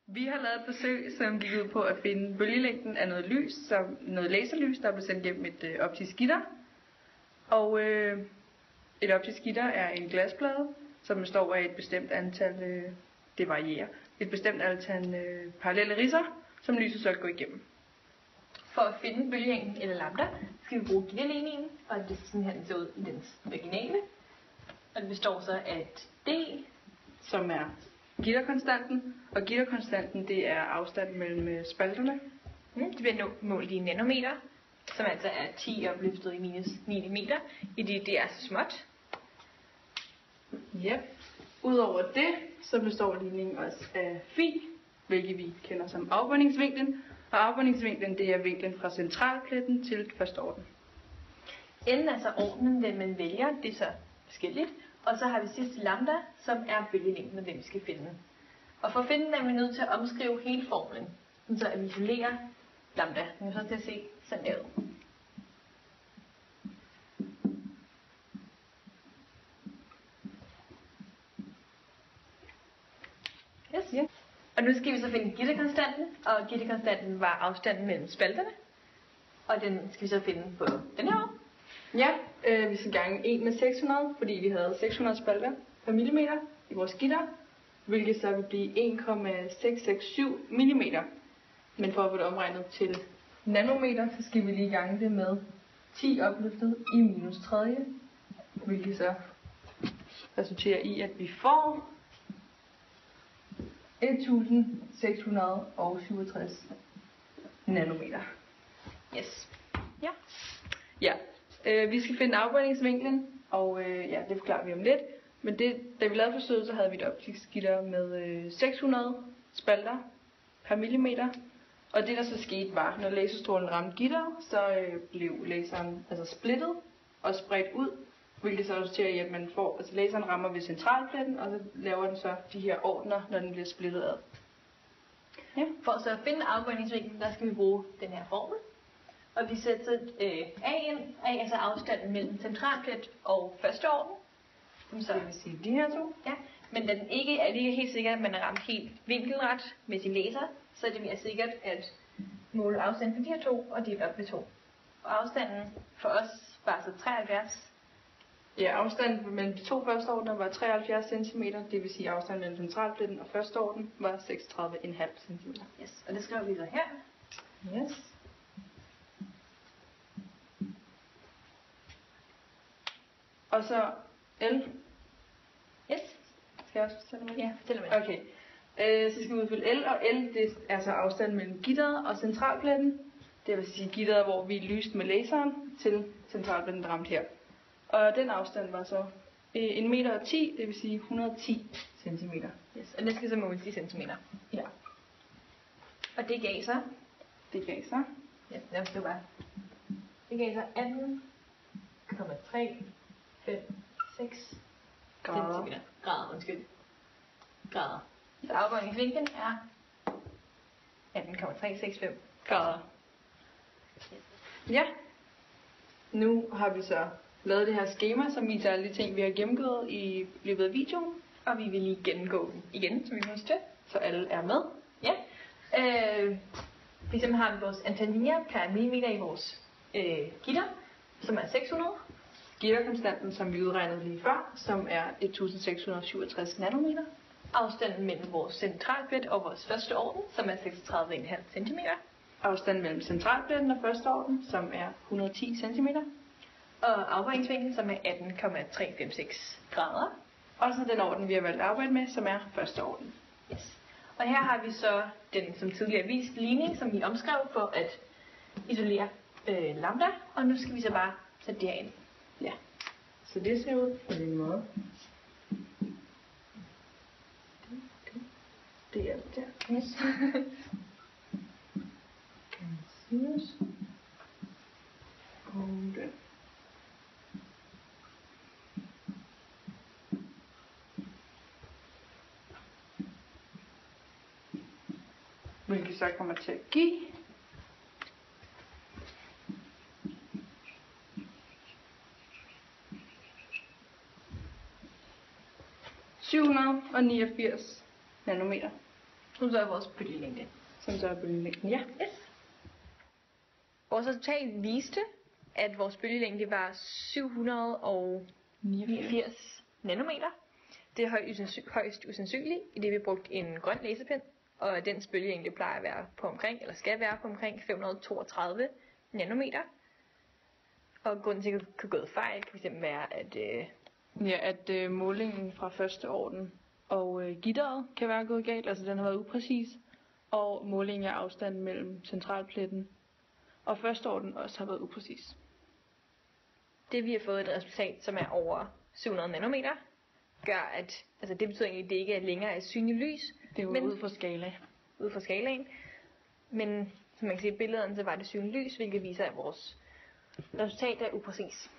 Vi har lavet et forsøg, som gik ud på at finde bølgelængden af noget lys, som noget laserlys, der blev sendt gennem et optisk gitter. Og et optisk gitter er en glasplade, som består af et bestemt antal, det varierer, et bestemt antal parallelle ridser, som lyset så går igennem. For at finde bølgelængden eller lambda, skal vi bruge gitterligningen, og det er sådan her, den ser ud i dens originale. Og det består så af et D, som er gitterkonstanten, og gitterkonstanten det er afstanden mellem spalterne. Det bliver målt i nanometer, som altså er 10 opløftet i minus millimeter, i det er så småt. Yep. Udover det, så består ligningen også af phi, hvilket vi kender som afbøjningsvinklen. Og afbøjningsvinklen det er vinklen fra centralpletten til første orden. N er så ordenen, den man vælger, det er så forskelligt. Og så har vi sidst lambda, som er bølgelængden, og den vi skal finde. Og for at finde den er vi nødt til at omskrive hele formlen, så at vi isolerer lambda. Nu er så til at se sådan der ud. Yes. Yeah. Og nu skal vi så finde gitterkonstanten, og gitterkonstanten var afstanden mellem spalterne. Og den skal vi så finde på den her år. Ja, vi skal gange 1 med 600, fordi vi havde 600 spalter per millimeter i vores gitter, hvilket så vil blive 1,667 millimeter. Men for at få det omregnet til nanometer, så skal vi lige gange det med 10 opløftet i minus tredje, hvilket så resulterer i, at vi får 1667 nanometer. Yes. Ja. Ja. Vi skal finde afbøjningsvinklen, og ja, det forklarer vi om lidt. Men da vi lavede forsøget, så havde vi et optisk gitter med 600 spalter per millimeter. Og det der så skete var, når laserstrålen ramte gitter, så blev laseren altså splittet og spredt ud. Hvilket så resulterer i, at man får, altså laseren rammer ved centralpletten, og så laver den så de her ordner, når den bliver splittet ad. Ja. For så at finde afbøjningsvinklen, der skal vi bruge den her formel. Og vi sætter A ind. A er så afstanden mellem centralplet og første orden. Så det vil sige de her to. Ja. Men da den ikke er lige helt sikkert, at man har ramt helt vinkelret med sin laser, så er det mere sikkert at måle afstanden for de her to og dele op med 2. Og afstanden for os var så 73. Ja, afstanden mellem de to første ordner var 73 cm, det vil sige afstanden mellem centralpletten og første orden var 36,5 cm. Yes, og det skriver vi så her. Yes. Og så L. Yes. Skal jeg også fortælle mig? Ja, fortæl mig. Okay. Så skal vi udfylde L, og L det er så afstanden mellem gitteret og centralpletten. Det vil sige gitteret, hvor vi lyste med laseren, til centralpletten, der ramte her. Og den afstand var så 1,10 meter, det vil sige 110 cm. Yes, og det skal så måles i centimeter. Ja. Og det gav så? Det gav så? Ja, lad os det bare. Det gav så 18,356 centimeter. Grader, undskyld. Grader. Så afbøjningsvinklen er 18,365 grader. Ja. Nu har vi så lavet det her skema, som viser alle de ting, vi har gennemgået i løbet af videoen. Og vi vil lige gennemgå den igen, så vi må til. Så alle er med. Ja. For eksempel har vi vores antal linjer per millimeter i vores gitter, som er 600. Gitterkonstanten, som vi udregnede lige før, som er 1667 nanometer. Afstanden mellem vores centralplet og vores første orden, som er 36,5 cm. Afstanden mellem centralpletten og første orden, som er 110 cm. Og afbøjningsvinklen, som er 18,356 grader. Og så den orden, vi har valgt at arbejde med, som er første orden. Yes. Og her har vi så den, som tidligere vist, ligning, som vi omskrev for at isolere lambda. Og nu skal vi så bare sætte det her ind. Ja. Så det ser ud på den måde. Det er det der. Yes. Kan man synes. Og den. Hvilket så kommer til at give 789 nanometer. som så er vores bølgelængde. Som så er bølgelængden, ja. Yes. Vores resultat viste, at vores bølgelængde var 789 nanometer. Det er højst usandsynligt, i det vi brugte en grøn laserpen, og dens bølgelængde plejer at være på omkring, eller skal være på omkring 532 nanometer. Og grunden til, at det kan gå fejl, kan fx være, at målingen fra første orden og gitteret kan være gået galt, altså den har været upræcis, og målingen af afstanden mellem centralpletten og første orden også har været upræcis. det vi har fået et resultat, som er over 700 nanometer, gør at, altså det betyder egentlig, at det ikke længere er synligt lys. Det er jo ud fra skala. Ud fra skalaen. Men som man kan se i billederne, så var det synligt lys, hvilket viser, at vores resultat er upræcis.